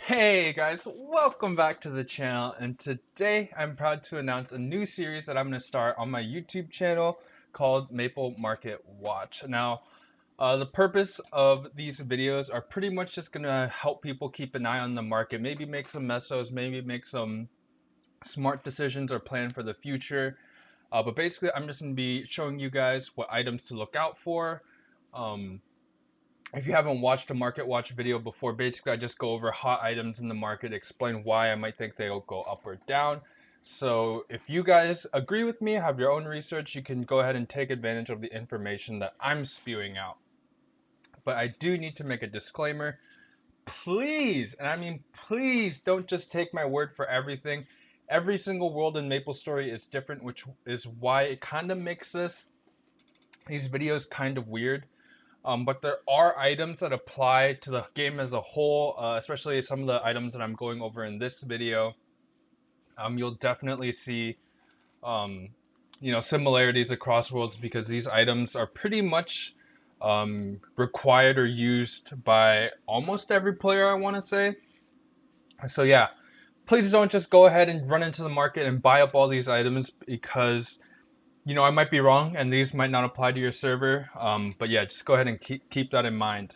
Hey guys, welcome back to the channel, and today I'm proud to announce a new series that I'm going to start on my YouTube channel called Maple Market Watch. Now, the purpose of these videos are pretty much just going to help people keep an eye on the market, maybe make some mesos, maybe make some smart decisions or plan for the future. But basically, I'm just going to be showing you guys what items to look out for. Um, if you haven't watched a market watch video before, basically I just go over hot items in the market, explain why I might think they'll go up or down. So if you guys agree with me, have your own research, you can go ahead and take advantage of the information that I'm spewing out. But I do need to make a disclaimer. Please, and I mean please, don't just take my word for everything. Every single world in Maplestory is different, which is why it kind of makes these videos kind of weird. But there are items that apply to the game as a whole, especially some of the items that I'm going over in this video. You'll definitely see, um, similarities across worlds because these items are pretty much required or used by almost every player, I want to say. So yeah, please don't just go ahead and run into the market and buy up all these items because I might be wrong and these might not apply to your server. But yeah, just go ahead and keep that in mind.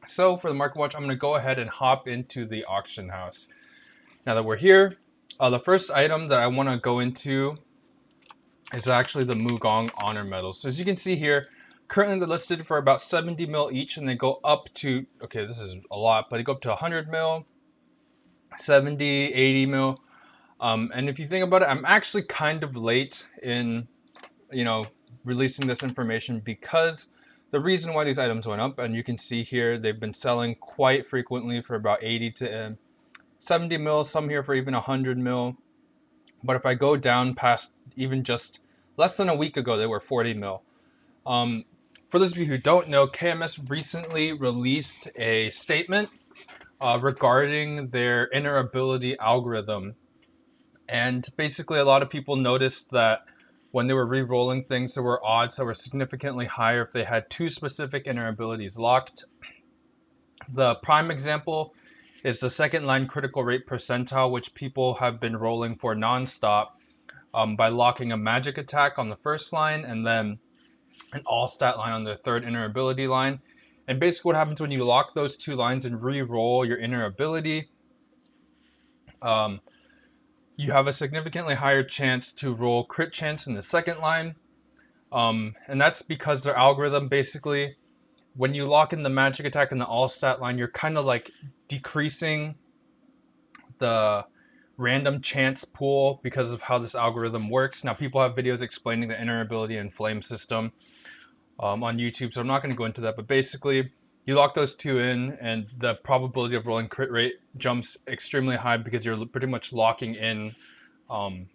So for the market watch, I'm going to go ahead and hop into the auction house. Now that we're here, the first item that I want to go into is actually the Mugong honor medals. So as you can see here, currently they're listed for about 70 mil each, and they go up to, okay, this is a lot, but they go up to 100 mil, 70, 80 mil. And if you think about it, I'm actually kind of late in, you know, releasing this information because the reason why these items went up, and you can see here, they've been selling quite frequently for about 80 to 70 mil, some here for even 100 mil. But if I go down past even just less than a week ago, they were 40 mil. Um, for those of you who don't know, KMS recently released a statement regarding their inner ability algorithm. And basically, a lot of people noticed that when they were re-rolling things, there were odds that were significantly higher if they had two specific inner abilities locked. The prime example is the second line critical rate percentile, which people have been rolling for nonstop by locking a magic attack on the first line and then an all stat line on the third inner ability line. And basically, what happens when you lock those two lines and re-roll your inner ability, um, you have a significantly higher chance to roll crit chance in the second line. And that's because their algorithm basically, when you lock in the magic attack in the all stat line, you're kind of like decreasing the random chance pool because of how this algorithm works. Now, people have videos explaining the inner ability and flame system on YouTube, so I'm not going to go into that. But basically, you lock those two in, and the probability of rolling crit rate jumps extremely high because you're pretty much locking in um,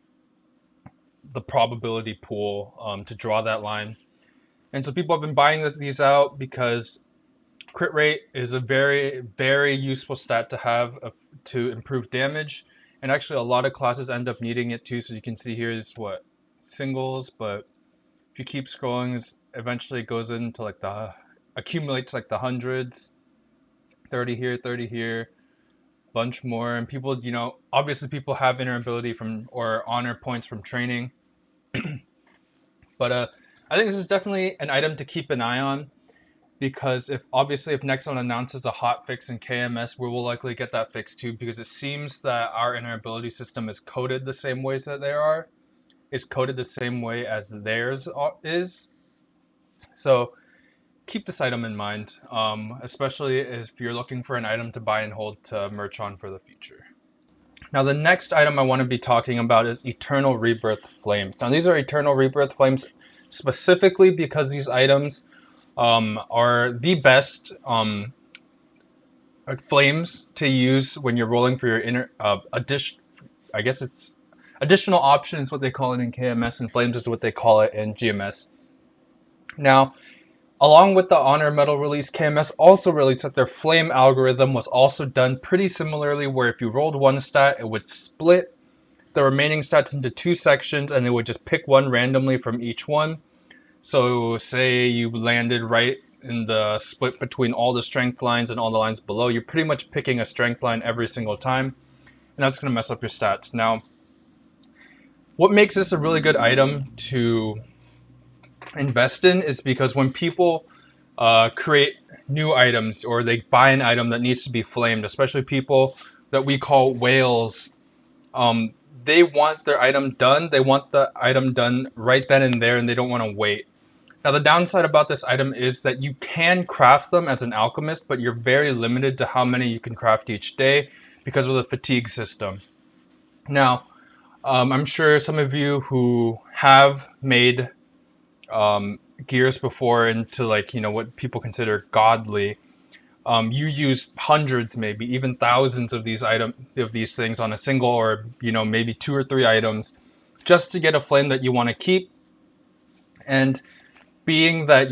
the probability pool to draw that line. And so people have been buying these out because crit rate is a very, very useful stat to have to improve damage. And actually, a lot of classes end up needing it too. So you can see here is what singles, but if you keep scrolling, eventually it goes into like the accumulates like the hundreds, 30 here, 30 here, bunch more. And people, obviously people have inner ability from or honor points from training, but I think this is definitely an item to keep an eye on. Because if Nexon announces a hot fix in KMS, we will likely get that fix too. Because it seems that our inner ability system is coded the same ways that is coded the same way as theirs is. So keep this item in mind, especially if you're looking for an item to buy and hold to merch on for the future. Now, the next item I want to be talking about is Eternal Rebirth Flames. Now, these are Eternal Rebirth Flames specifically because these items are the best flames to use when you're rolling for your inner addition. I guess it's additional option is what they call it in KMS, and flames is what they call it in GMS. Now, along with the honor medal release, KMS also released that their flame algorithm was also done pretty similarly, where if you rolled one stat, it would split the remaining stats into two sections, and it would just pick one randomly from each one. So say you landed right in the split between all the strength lines and all the lines below. You're pretty much picking a strength line every single time, and that's going to mess up your stats. Now, what makes this a really good item to invest in is because when people create new items or they buy an item that needs to be flamed, especially people that we call whales, um, they want their item done. They want the item done right then and there, and they don't want to wait. Now, the downside about this item is that you can craft them as an alchemist, but you're very limited to how many you can craft each day because of the fatigue system. Now, I'm sure some of you who have made gears before into like, what people consider godly, you use hundreds, maybe even thousands of these things on a single or, maybe 2 or 3 items just to get a flame that you want to keep. And being that,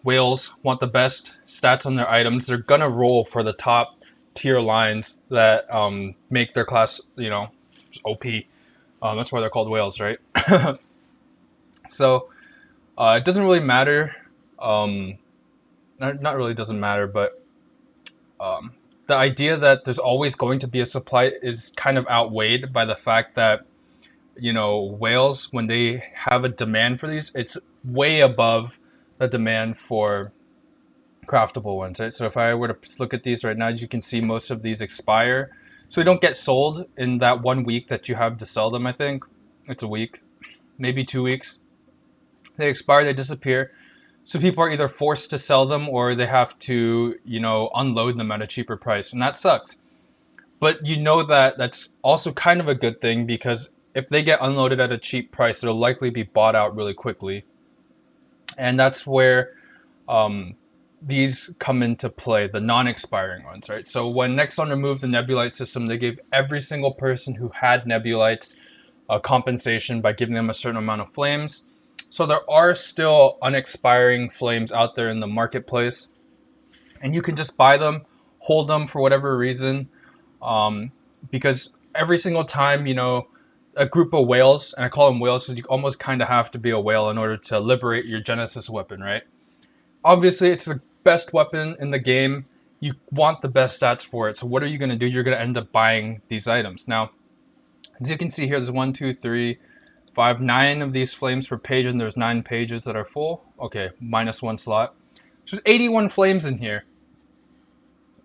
whales want the best stats on their items, they're gonna roll for the top tier lines that make their class, OP. That's why they're called whales, right? So it doesn't really matter. Not really doesn't matter, but the idea that there's always going to be a supply is kind of outweighed by the fact that, whales, when they have a demand for these, it's way above the demand for craftable ones, right? So if I were to look at these right now, as you can see, most of these expire. So they don't get sold in that 1 week that you have to sell them, I think. It's a week, maybe 2 weeks. They expire, they disappear. So people are either forced to sell them or they have to, unload them at a cheaper price. And that sucks. But that that's also kind of a good thing because if they get unloaded at a cheap price, they'll likely be bought out really quickly. And that's where these come into play, the non-expiring ones, right? So when Nexon removed the Nebulite system, they gave every single person who had Nebulites a compensation by giving them a certain amount of flames. So there are still unexpiring flames out there in the marketplace, and you can just buy them, hold them for whatever reason, because every single time, a group of whales, and I call them whales because you almost kind of have to be a whale in order to liberate your Genesis weapon, right? Obviously, it's the best weapon in the game. You want the best stats for it. So what are you going to do? You're going to end up buying these items. Now, as you can see here, there's 1, 2, 3, 5, 9 of these flames per page, and there's 9 pages that are full. Okay, minus 1 slot. There's 81 flames in here.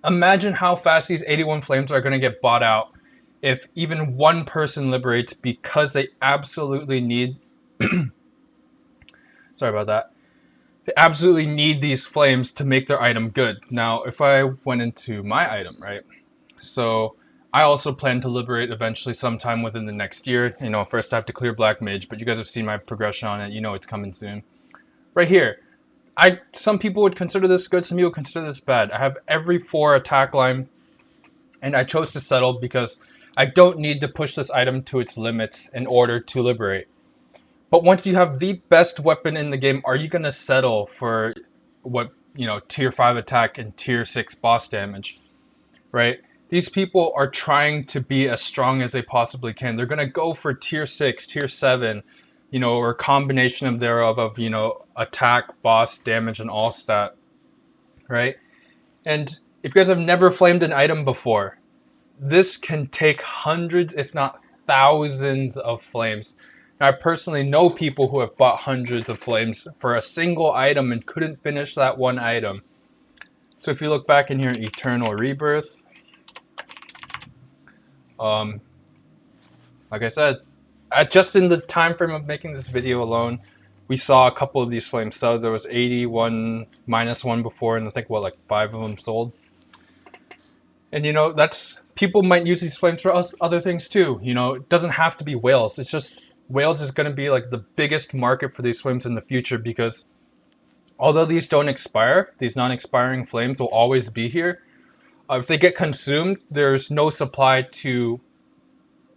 Imagine how fast these 81 flames are going to get bought out if even one person liberates because they absolutely need... Sorry about that. They absolutely need these flames to make their item good. Now, if I went into my item, right? So I also plan to liberate eventually sometime within the next year. First I have to clear Black Mage, but you guys have seen my progression on it. It's coming soon. Right here. Some people would consider this good, some people would consider this bad. I have every 4 attack line, and I chose to settle because I don't need to push this item to its limits in order to liberate. But once you have the best weapon in the game, are you going to settle for what, tier 5 attack and tier 6 boss damage, right? These people are trying to be as strong as they possibly can. They're going to go for tier 6, tier 7, or a combination of thereof of, attack, boss, damage, and all stat, right? And if you guys have never flamed an item before, this can take hundreds, if not thousands of flames. Now, I personally know people who have bought hundreds of flames for a single item and couldn't finish that one item. So if you look back in here, Eternal Rebirth, like I said, just in the time frame of making this video alone, we saw a couple of these flames. So there was 81 minus 1 before, and I think like 5 of them sold. And that's, people might use these flames for other things too. It doesn't have to be whales. It's just whales is going to be like the biggest market for these flames in the future because although these don't expire, these non-expiring flames will always be here. If they get consumed, there's no supply to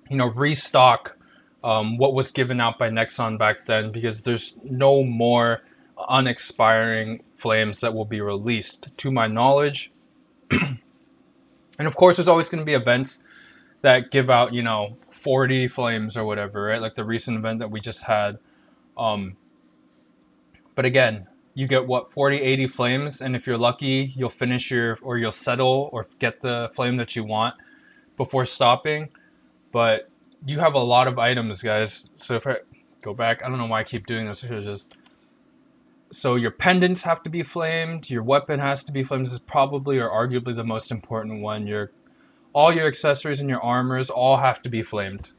restock what was given out by Nexon back then because there's no more unexpiring flames that will be released to my knowledge. And of course, there's always going to be events that give out, 40 flames or whatever, right? Like the recent event that we just had. But again, you get what, 40, 80 flames, and if you're lucky, you'll finish or you'll settle or get the flame that you want before stopping. But you have a lot of items, guys. So if I go back, I don't know why I keep doing this. So your pendants have to be flamed, your weapon has to be flamed. This is probably or arguably the most important one. All your accessories and your armors all have to be flamed,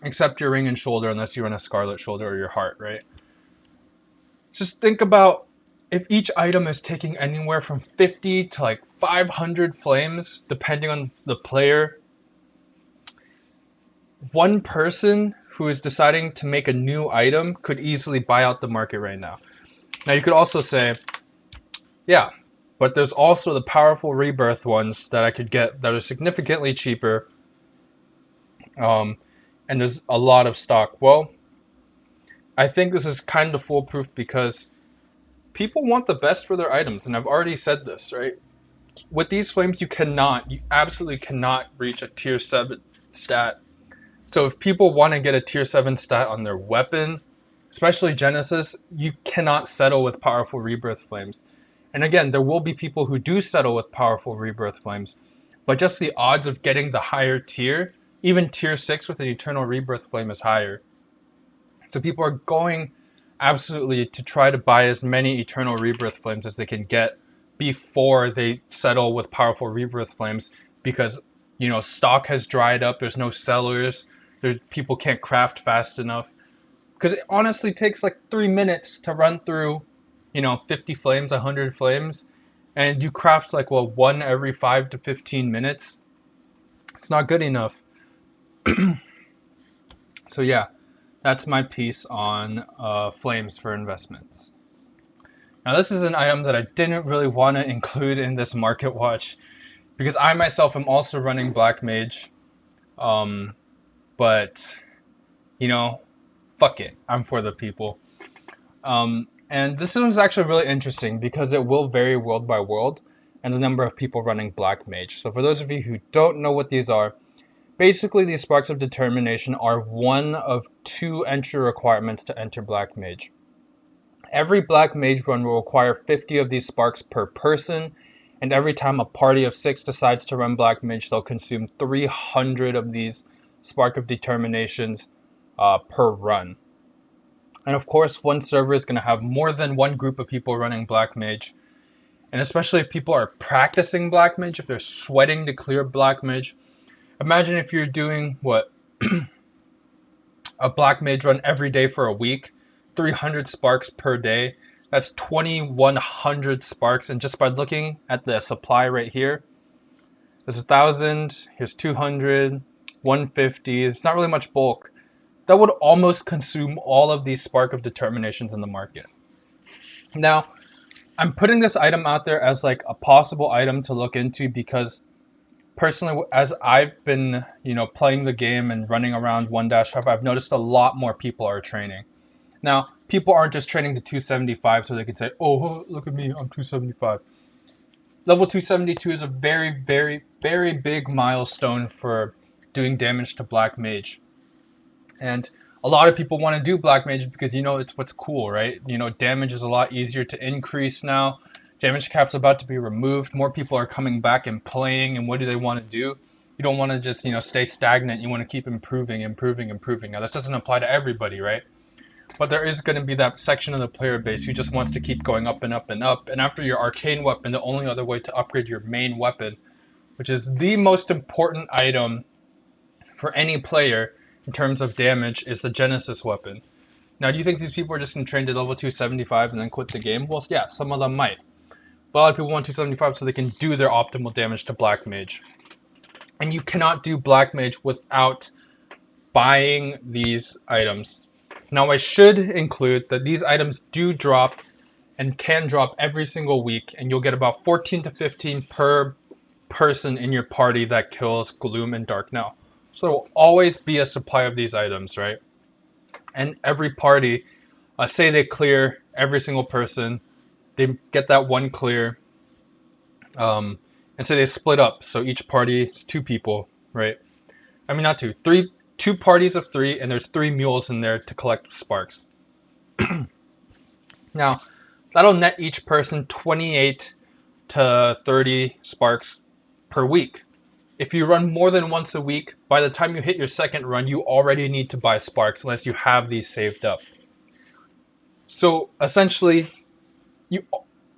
except your ring and shoulder, unless you run a scarlet shoulder or your heart, right? Just think about if each item is taking anywhere from 50 to like 500 flames, depending on the player. One person who is deciding to make a new item could easily buy out the market right now. Now you could also say, yeah, but there's also the powerful Rebirth ones that I could get that are significantly cheaper, and there's a lot of stock. Well, I think this is kind of foolproof because people want the best for their items, and I've already said this, right? With these flames, you absolutely cannot reach a tier 7 stat. So if people want to get a tier 7 stat on their weapon, especially Genesis, you cannot settle with powerful Rebirth flames. And again, there will be people who do settle with powerful Rebirth flames, but just the odds of getting the higher tier, even tier 6 with an Eternal Rebirth flame, is higher. So people are going absolutely to try to buy as many Eternal Rebirth flames as they can get before they settle with powerful Rebirth flames, because stock has dried up, there's no sellers, people can't craft fast enough. Because it honestly takes like 3 minutes to run through 50 flames, 100 flames, and you craft like one every 5 to 15 minutes. It's not good enough. So yeah, that's my piece on flames for investments. Now this is an item that I didn't really want to include in this market watch because I myself am also running Black Mage, but fuck it, I'm for the people. And this one's actually really interesting because it will vary world by world and the number of people running Black Mage. So for those of you who don't know what these are, basically these Sparks of Determination are one of 2 entry requirements to enter Black Mage. Every Black Mage run will require 50 of these sparks per person, and every time a party of 6 decides to run Black Mage, they'll consume 300 of these Spark of Determinations per run. And of course, one server is going to have more than one group of people running Black Mage. And especially if people are practicing Black Mage, if they're sweating to clear Black Mage. Imagine if you're doing, a Black Mage run every day for a week, 300 sparks per day. That's 2,100 sparks. And just by looking at the supply right here, there's 1,000, here's 200, 150. It's not really much bulk. That would almost consume all of these Spark of Determinations in the market. Now, I'm putting this item out there as like a possible item to look into because personally, as I've been, playing the game and running around 1-5, I've noticed a lot more people are training. Now, people aren't just training to 275 so they can say, oh, look at me, I'm 275. Level 272 is a very, very, very big milestone for doing damage to Black Mage. And a lot of people want to do Black Mage because it's what's cool, right? Damage is a lot easier to increase now. Damage cap's about to be removed. More people are coming back and playing, and what do they want to do? You don't want to just, stay stagnant. You want to keep improving. Now, this doesn't apply to everybody, right? But there is going to be that section of the player base who just wants to keep going up and up and up. And after your arcane weapon, the only other way to upgrade your main weapon, which is the most important item for any player in terms of damage, is the Genesis weapon. Now, do you think these people are just going to train to level 275 and then quit the game? Well, yeah, some of them might. But a lot of people want 275 so they can do their optimal damage to Black Mage. And you cannot do Black Mage without buying these items. Now, I should include that these items do drop and can drop every single week, and you'll get about 14 to 15 per person in your party that kills Gloom and Dark now. So there will always be a supply of these items, right? And every party, say they clear every single person, they get that one clear, and say they split up. So each party is 2 people, right? I mean, not 2, 3, 2 parties of 3, and there's 3 mules in there to collect sparks. Now, That'll net each person 28 to 30 sparks per week. If you run more than once a week, by the time you hit your second run, you already need to buy sparks unless you have these saved up. So essentially, you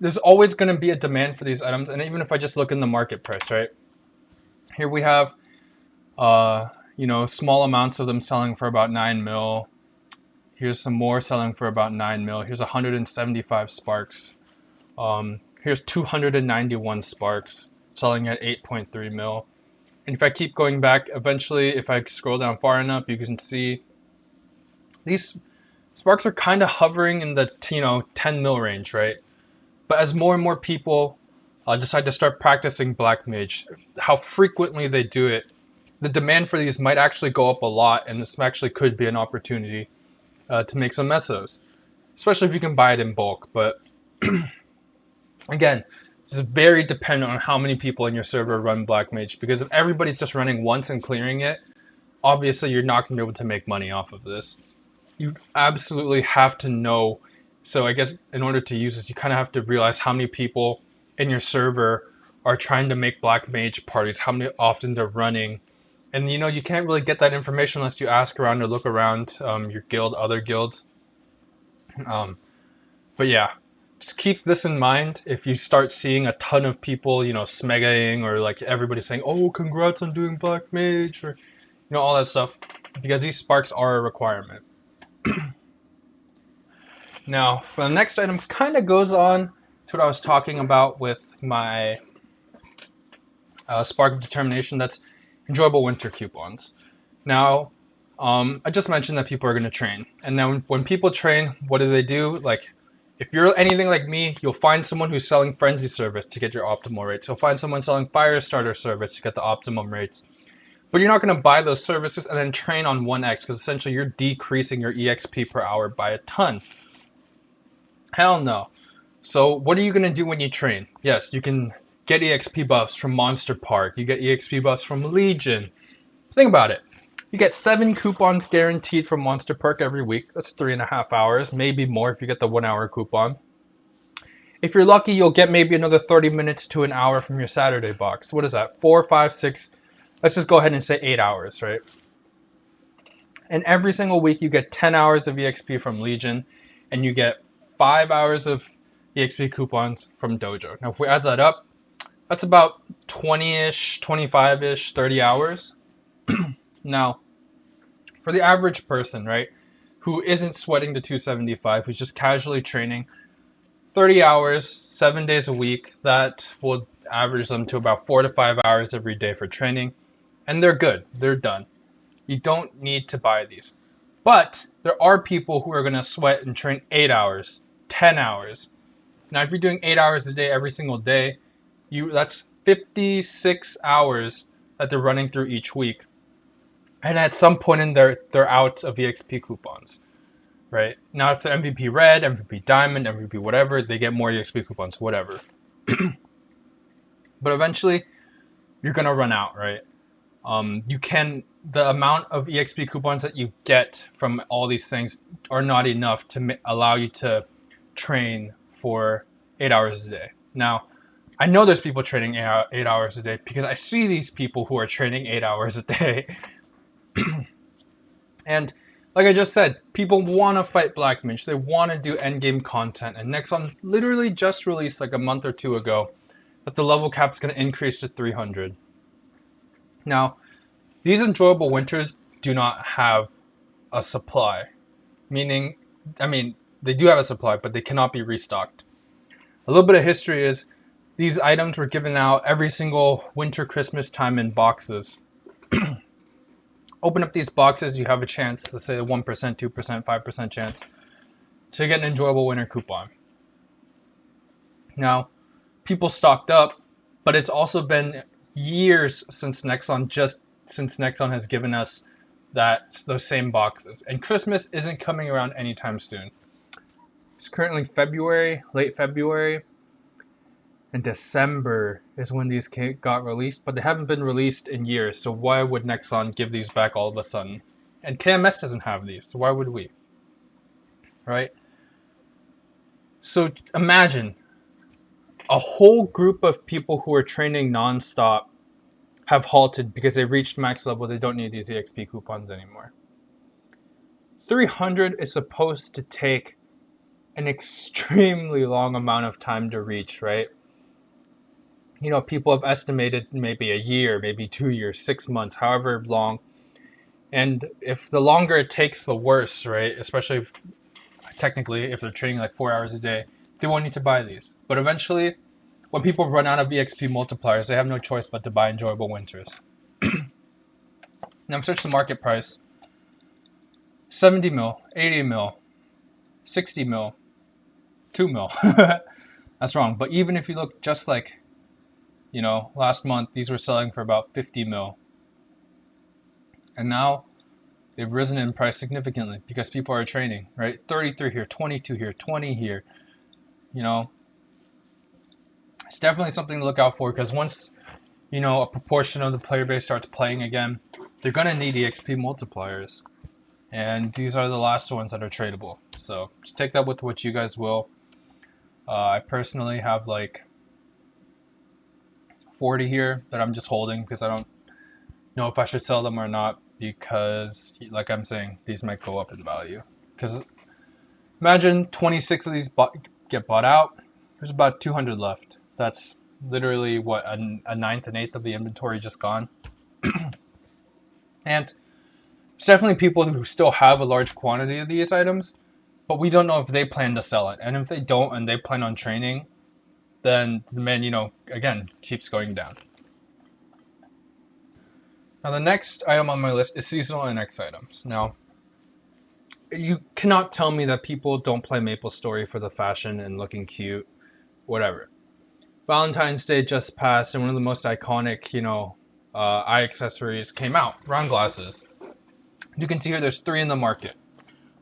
there's always going to be a demand for these items. And even if I just look in the market price, right? Here we have, small amounts of them selling for about 9 mil. Here's some more selling for about 9 mil. Here's 175 sparks. Here's 291 sparks selling at 8.3 mil. And if I keep going back, eventually, if I scroll down far enough, you can see these sparks are kind of hovering in the 10 mil range, right? But as more and more people decide to start practicing Black Mage, how frequently they do it, the demand for these might actually go up a lot, and this actually could be an opportunity to make some mesos, especially if you can buy it in bulk. But again, this is very dependent on how many people in your server run Black Mage, because if everybody's just running once and clearing it, obviously you're not going to be able to make money off of this. You absolutely have to know. So I guess in order to use this, you kind of have to realize how many people in your server are trying to make Black Mage parties, how many often they're running. And you can't really get that information unless you ask around or look around your guild, other guilds. But yeah, just keep this in mind. If you start seeing a ton of people, smegaing, or like everybody saying, "Oh, congrats on doing Black Mage," or all that stuff, because these sparks are a requirement. Now, for the next item, kind of goes on to what I was talking about with my Spark of Determination. That's enjoyable winter coupons. Now, I just mentioned that people are going to train, and now when people train, what do? Like, if you're anything like me, you'll find someone who's selling Frenzy service to get your optimal rates. You'll find someone selling Firestarter service to get the optimum rates. But you're not going to buy those services and then train on 1x, because essentially you're decreasing your EXP per hour by a ton. Hell no. So what are you going to do when you train? Yes, you can get EXP buffs from Monster Park. You get EXP buffs from Legion. Think about it. You get 7 coupons guaranteed from Monster Park every week. That's 3.5 hours, maybe more if you get the 1 hour coupon. If you're lucky, you'll get maybe another 30 minutes to an hour from your Saturday box. What is that? 4, 5, 6. Let's just go ahead and say 8 hours, right? And every single week you get 10 hours of EXP from Legion, and you get 5 hours of EXP coupons from Dojo. Now, if we add that up, that's about 20-ish, 25-ish, 30 hours. Now, for the average person, right, who isn't sweating the 275, who's just casually training, 30 hours, 7 days a week, that will average them to about 4 to 5 hours every day for training. And they're good. They're done. You don't need to buy these. But there are people who are going to sweat and train 8 hours, 10 hours. Now, if you're doing 8 hours a day every single day, that's 56 hours that they're running through each week. And at some point in there, they're out of EXP coupons, right? Now, if they're MVP Red, MVP Diamond, MVP whatever, they get more EXP coupons, whatever. But eventually, you're going to run out, right? The amount of EXP coupons that you get from all these things are not enough to allow you to train for 8 hours a day. Now, I know there's people training 8 hours a day because I see these people who are training 8 hours a day. And like I just said, people want to fight Black Mage. They want to do endgame content. And Nexon literally just released like a month or two ago that the level cap is going to increase to 300. Now, these enjoyable winters do not have a supply. Meaning, they do have a supply, but they cannot be restocked. A little bit of history is these items were given out every single winter, Christmas time in boxes. Open up these boxes, you have a chance, let's say a 1%, 2%, 5% chance to get an enjoyable winter coupon. Now, people stocked up, but it's also been years since Nexon has given us those same boxes. And Christmas isn't coming around anytime soon. It's currently February, late February, and December is when these got released, but they haven't been released in years, so why would Nexon give these back all of a sudden? And KMS doesn't have these, so why would we? Right? So imagine a whole group of people who are training nonstop have halted because they reached max level. They don't need these EXP coupons anymore. 300 is supposed to take an extremely long amount of time to reach, right? You know, people have estimated maybe a year, maybe 2 years, 6 months, however long. And if the longer it takes, the worse, right? Especially if, technically if they're training like 4 hours a day, they won't need to buy these. But eventually, when people run out of EXP multipliers, they have no choice but to buy enjoyable winters. Now I'm searching the market price. 70 mil, 80 mil, 60 mil, 2 mil. That's wrong. But even if you look just like, you know, last month, these were selling for about 50 mil. And now they've risen in price significantly because people are training, right? 33 here, 22 here, 20 here. You know, it's definitely something to look out for because once, you know, a proportion of the player base starts playing again, they're going to need EXP multipliers. And these are the last ones that are tradable. So just take that with what you guys will. I personally have like 40 here that I'm just holding because I don't know if I should sell them or not because, like I'm saying, these might go up in value. Because imagine 26 of these get bought out. There's about 200 left. That's literally what, a ninth and eighth of the inventory just gone. And there's definitely people who still have a large quantity of these items, but we don't know if they plan to sell it. And if they don't and they plan on training, then the demand, you know, again, keeps going down. Now the next item on my list is seasonal Annex items. Now, you cannot tell me that people don't play Maplestory for the fashion and looking cute, whatever. Valentine's Day just passed, and one of the most iconic, you know, eye accessories came out, round glasses. You can see here there's 3 in the market.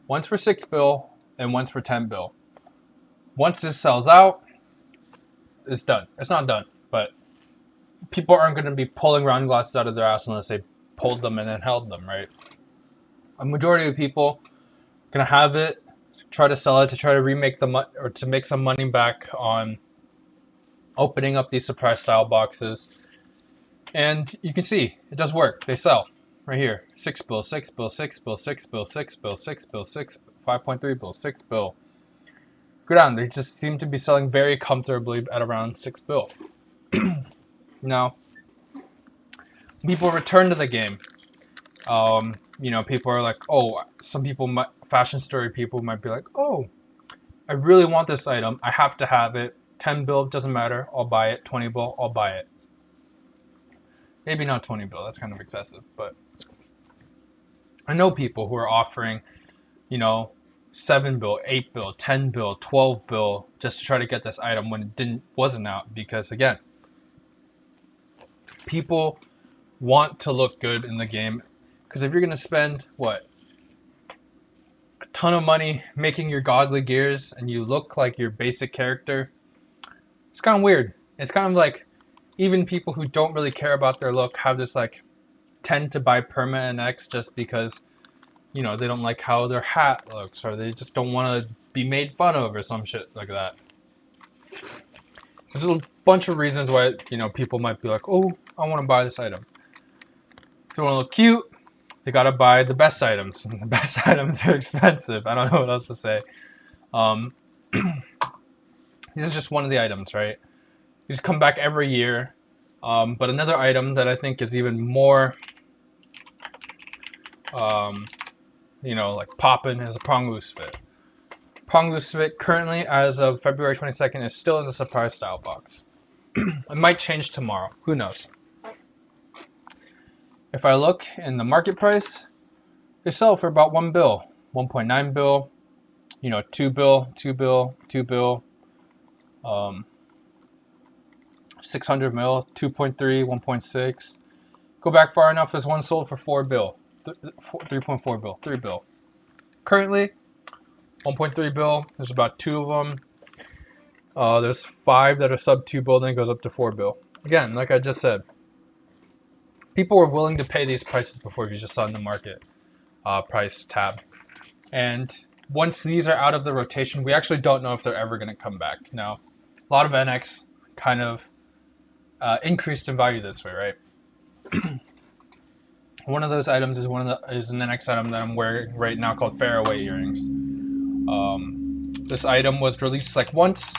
One's for 6 bill and one's for 10 bill. Once this sells out, it's done. It's not done, but people aren't going to be pulling round glasses out of their ass unless they pulled them and then held them, right? A majority of people are going to have it, try to sell it to try to remake the or to make some money back on opening up these surprise style boxes. And you can see it does work. They sell right here. 6 bill, 6 bill, 6 bill, 6 bill, 6 bill, 6 bill, 6 5.3 bill, 6 bill. Go down. They just seem to be selling very comfortably at around 6 bill. Now, people return to the game. You know, people are like, oh, some people, fashion story people might be like, oh, I really want this item. I have to have it. 10 bill, doesn't matter. I'll buy it. 20 bill, I'll buy it. Maybe not 20 bill. That's kind of excessive, but I know people who are offering, you know, 7 bill, 8 bill, 10 bill, 12 bill just to try to get this item when it wasn't out because again, people want to look good in the game because if you're going to spend what, a ton of money making your godly gears and you look like your basic character, it's kind of weird. It's kind of like even people who don't really care about their look have this like tend to buy perma NX just because, you know, they don't like how their hat looks or they just don't want to be made fun of or some shit like that. There's a bunch of reasons why, you know, people might be like, oh, I want to buy this item. If they want to look cute, they gotta buy the best items, and the best items are expensive. I don't know what else to say. This is just one of the items, right? These come back every year. But another item that I think is even more, you know, like poppin' is a prong loose fit. Prong loose fit currently, as of February 22nd, is still in the surprise style box. It might change tomorrow. Who knows? If I look in the market price, they sell for about 1 bill, 1.9 bill, you know, 2 bill, 2 bill, 2 bill, 600 mil, 2.3, 1.6. Go back far enough, there's one sold for 4 bill, 3.4 bill, 3 bill. Currently, 1.3 bill, there's about 2 of them. There's 5 that are sub 2 bill, then it goes up to 4 bill. Again, like I just said, people were willing to pay these prices before if you just saw in the market price tab. And once these are out of the rotation, we actually don't know if they're ever going to come back. Now, a lot of NX kind of increased in value this way, right? One of those items is an NX item that I'm wearing right now called Faraway Earrings. This item was released like once,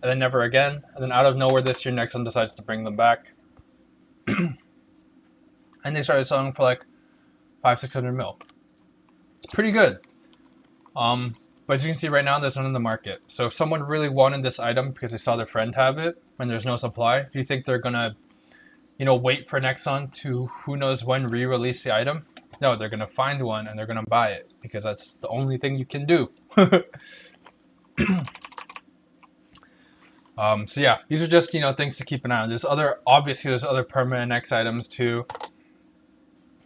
and then never again, and then out of nowhere this year, Nexon decides to bring them back, and they started selling for like 500-600 mil. It's pretty good. But as you can see right now, there's none in the market. So if someone really wanted this item because they saw their friend have it and there's no supply, do you think they're gonna, wait for Nexon to who knows when re-release the item? No, they're gonna find one and they're gonna buy it because that's the only thing you can do. So yeah, these are just things to keep an eye on. There's other permanent X items too.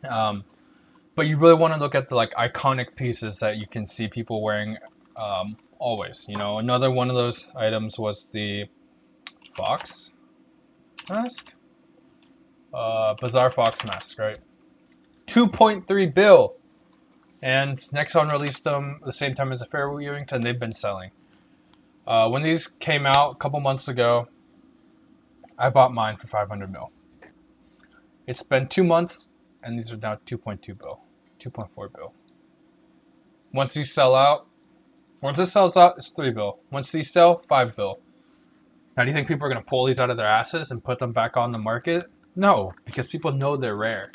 But you really want to look at the like iconic pieces that you can see people wearing always. Another one of those items was the fox mask, Bizarre Fox mask, right? 2.3 bill, and Nexon released them the same time as the Faraway Earrings, and they've been selling. When these came out a couple months ago, I bought mine for 500 mil. It's been 2 months, and these are now 2.2 bill, 2.4 bill. Once this sells out, it's 3 bill. Once these sell, 5 bill. Now, do you think people are going to pull these out of their asses and put them back on the market? No, because people know they're rare.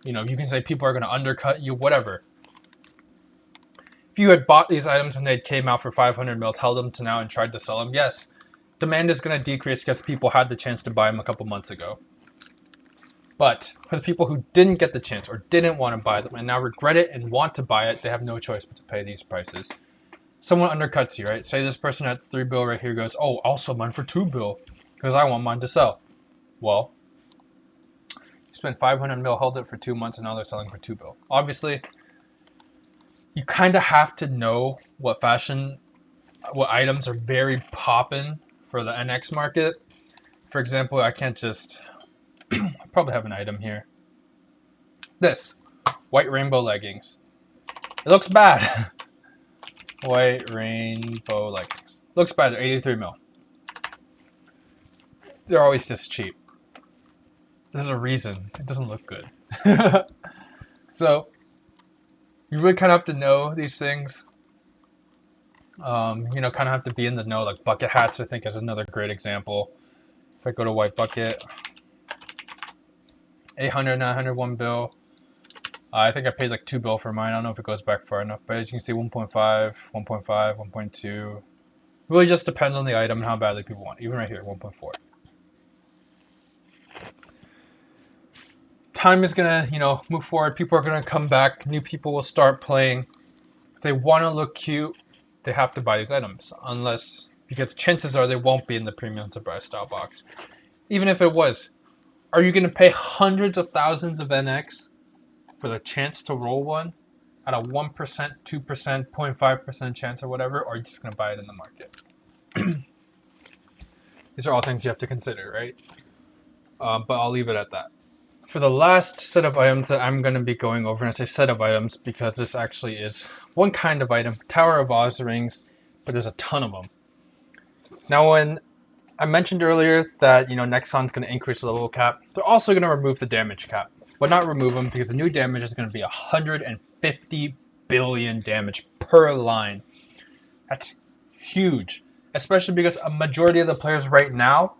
You can say people are going to undercut you, whatever. If you had bought these items when they came out for 500 mil, held them to now and tried to sell them, yes, demand is going to decrease because people had the chance to buy them a couple months ago. But for the people who didn't get the chance or didn't want to buy them and now regret it and want to buy it, they have no choice but to pay these prices. Someone undercuts you, right? Say this person at 3 bill right here goes, oh, I'll sell mine for 2 bill because I want mine to sell. Well, you spent 500 mil, held it for 2 months, and now they're selling for 2 bill. Obviously, you kind of have to know what items are very poppin' for the NX market. For example, I can't just, I probably have an item here. This, white rainbow leggings. It looks bad. White rainbow leggings. Looks bad, they're 83 mil. They're always this cheap. There's a reason. It doesn't look good. So, you really kind of have to know these things. Kind of have to be in the know. Like bucket hats, I think, is another great example. If I go to white bucket, 800, 901 bill. I think I paid like 2 bill for mine. I don't know if it goes back far enough, but as you can see, 1.5, 1.5, 1.2. Really just depends on the item and how badly people want. Even right here, 1.4. Time is gonna, move forward. People are gonna come back. New people will start playing. If they want to look cute, they have to buy these items, because chances are they won't be in the premium surprise style box. Even if it was, are you gonna pay hundreds of thousands of NX for the chance to roll one at a 1%, 2%, 0.5% chance or whatever, or are you just gonna buy it in the market? These are all things you have to consider, right? But I'll leave it at that. For the last set of items that I'm going to be going over, and I say set of items because this actually is one kind of item, Tower of Oz rings, but there's a ton of them. Now, when I mentioned earlier that, Nexon's going to increase the level cap, they're also going to remove the damage cap, but not remove them because the new damage is going to be 150 billion damage per line. That's huge, especially because a majority of the players right now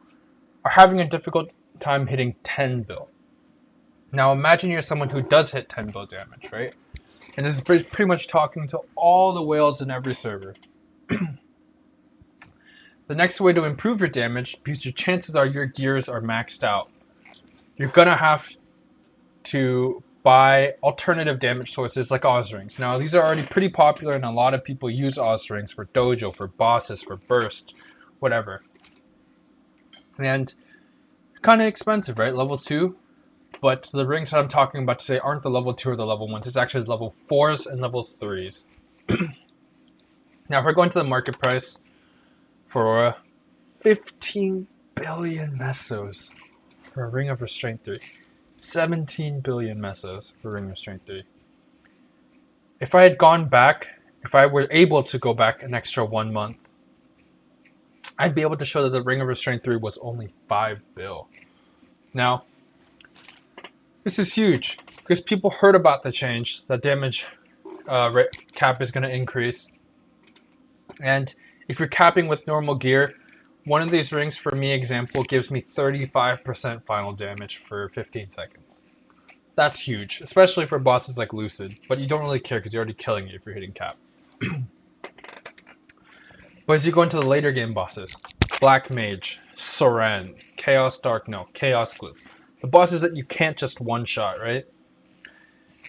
are having a difficult time hitting 10 bill. Now imagine you're someone who does hit 10 bill damage, right? And this is pretty much talking to all the whales in every server. The next way to improve your damage, because your chances are your gears are maxed out, you're gonna have to buy alternative damage sources like Oz rings. Now these are already pretty popular and a lot of people use Oz rings for dojo, for bosses, for burst, whatever. And kind of expensive, right? Level 2. But the rings that I'm talking about today aren't the level 2 or the level 1s. It's actually the level 4s and level 3s. Now, if we're going to the market price for 15 billion mesos for a Ring of Restraint 3. 17 billion mesos for Ring of Restraint 3. If I had gone back if I were able to go back an extra 1 month, I'd be able to show that the Ring of Restraint 3 was only 5 bill. Now, this is huge because people heard about the change. The damage cap is going to increase. And if you're capping with normal gear, one of these rings, for me example, gives me 35% final damage for 15 seconds. That's huge, especially for bosses like Lucid, but you don't really care because you're already killing it if you're hitting cap. But as you go into the later game bosses, Black Mage, Soren, Chaos Dark, no, Chaos Glue, the bosses that you can't just one-shot, right?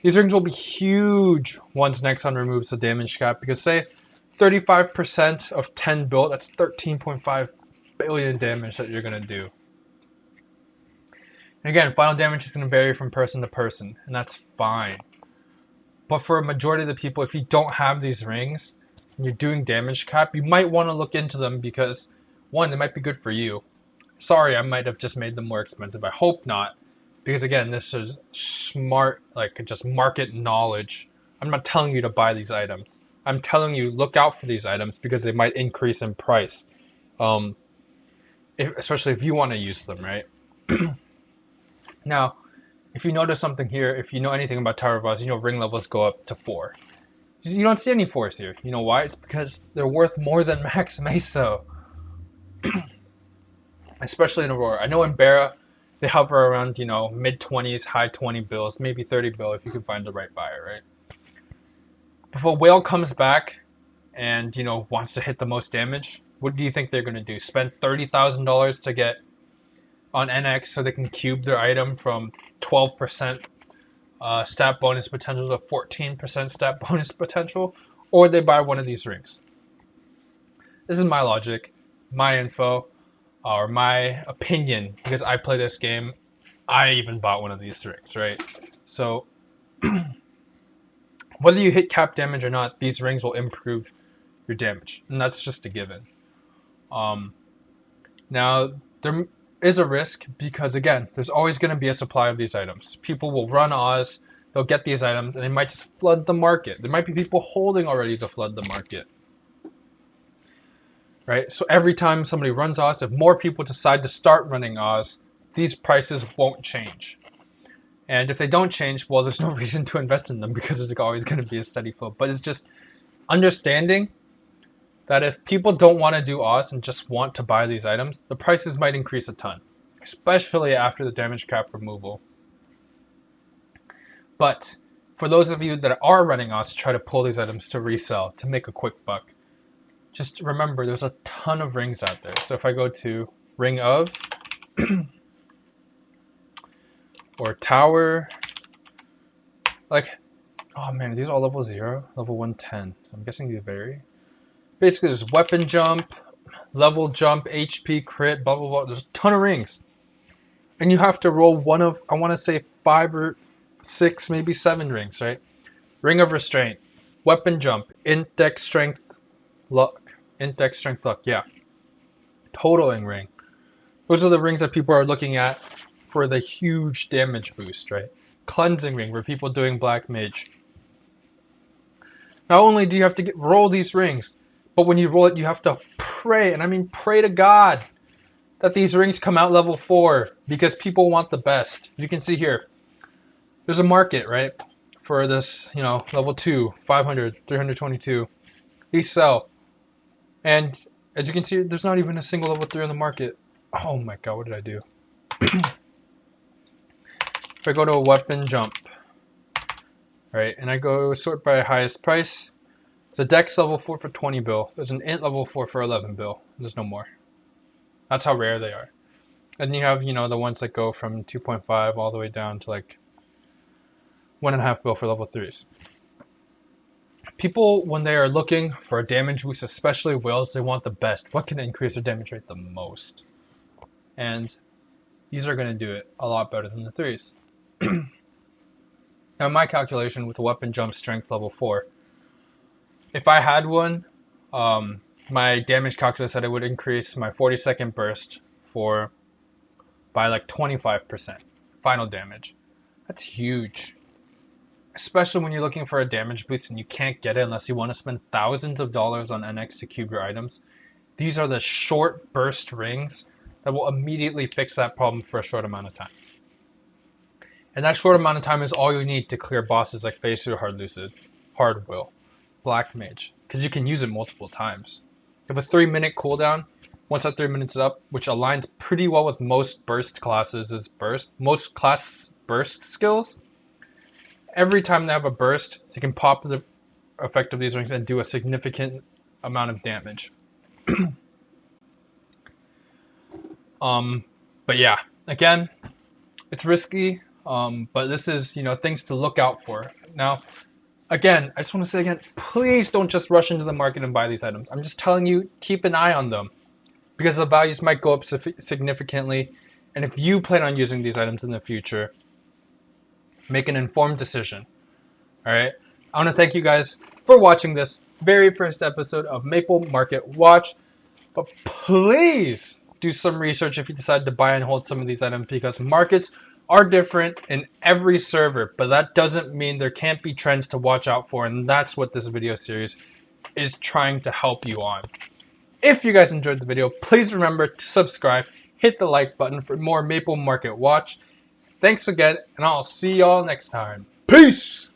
These rings will be huge once Nexon removes the damage cap, because say 35% of 10 build, that's 13.5 billion damage that you're going to do. And again, final damage is going to vary from person to person, and that's fine. But for a majority of the people, if you don't have these rings, and you're doing damage cap, you might want to look into them because, one, they might be good for you. Sorry, I might have just made them more expensive. I hope not, because again, this is smart, like just market knowledge. I'm not telling you to buy these items. I'm telling you, look out for these items because they might increase in price. Especially if you want to use them, right? Now, if you notice something here, if you know anything about Tower Boss, you know ring levels go up to 4. You don't see any 4s here. You know why? It's because they're worth more than Max Meso. Especially in Aurora. I know in Barra, they hover around, mid-20s, high 20 bills, maybe 30 bill if you can find the right buyer, right? If a whale comes back and, wants to hit the most damage, what do you think they're going to do? Spend $30,000 to get on Annex so they can cube their item from 12% stat bonus potential to 14% stat bonus potential, or they buy one of these rings. This is my logic, my info, or my opinion, because I play this game. I even bought one of these rings, right? So whether you hit cap damage or not, these rings will improve your damage, and that's just a given. Now, there is a risk because, again, there's always going to be a supply of these items. People will run Oz, they'll get these items, and they might just flood the market. There might be people holding already to flood the market. Right? So every time somebody runs Oz, if more people decide to start running Oz, these prices won't change. And if they don't change, well, there's no reason to invest in them because it's always going to be a steady flow. But it's just understanding that if people don't want to do Oz and just want to buy these items, the prices might increase a ton, especially after the damage cap removal. But for those of you that are running Oz, try to pull these items to resell, to make a quick buck. Just remember, there's a ton of rings out there. So if I go to Ring of, or Tower, oh man, are these all level 0? Level 110. I'm guessing these vary. Basically, there's weapon jump, level jump, HP, crit, blah, blah, blah. There's a ton of rings. And you have to roll one of, I want to say 5 or 6, maybe 7 rings, right? Ring of Restraint, weapon jump, int dex strength, luck. Int dex strength, luck, yeah. Totaling ring. Those are the rings that people are looking at for the huge damage boost, right? Cleansing ring, where people doing Black Mage. Not only do you have to roll these rings, but when you roll it, you have to pray, and I mean pray to God, that these rings come out level 4, because people want the best. You can see here, there's a market, right, for this, level 2, 500, 322. These sell. And as you can see, there's not even a single level 3 on the market. Oh my god, what did I do? If I go to a weapon jump, right, and I go sort by highest price, the dex level 4 for 20 bill. There's an int level 4 for 11 bill. There's no more. That's how rare they are. And you have, the ones that go from 2.5 all the way down to 1.5 bill for level 3s. People, when they are looking for a damage boost, especially whales, they want the best. What can increase their damage rate the most? And these are going to do it a lot better than the 3s. Now, in my calculation with a weapon jump strength level 4, if I had one, my damage calculus said it would increase my 40-second burst by 25% final damage. That's huge. especially when you're looking for a damage boost and you can't get it unless you want to spend thousands of dollars on Annex to cube your items. These are the short burst rings that will immediately fix that problem for a short amount of time. And that short amount of time is all you need to clear bosses like Phase 2 Hard Lucid, Hard Will, Black Mage, because you can use it multiple times. You have a 3-minute cooldown. Once that 3 minutes is up, which aligns pretty well with most burst classes' most class burst skills. Every time they have a burst, you can pop the effect of these rings and do a significant amount of damage. But yeah, again, it's risky, but this is, things to look out for. Now, again, I just want to say again, please don't just rush into the market and buy these items. I'm just telling you, keep an eye on them because the values might go up significantly. And if you plan on using these items in the future, make an informed decision. All right. I want to thank you guys for watching this very first episode of Maple Market Watch. But please do some research if you decide to buy and hold some of these items, because markets are different in every server, but that doesn't mean there can't be trends to watch out for, and that's what this video series is trying to help you on. If you guys enjoyed the video, please remember to subscribe, hit the like button for more Maple Market Watch. Thanks again, and I'll see y'all next time. Peace!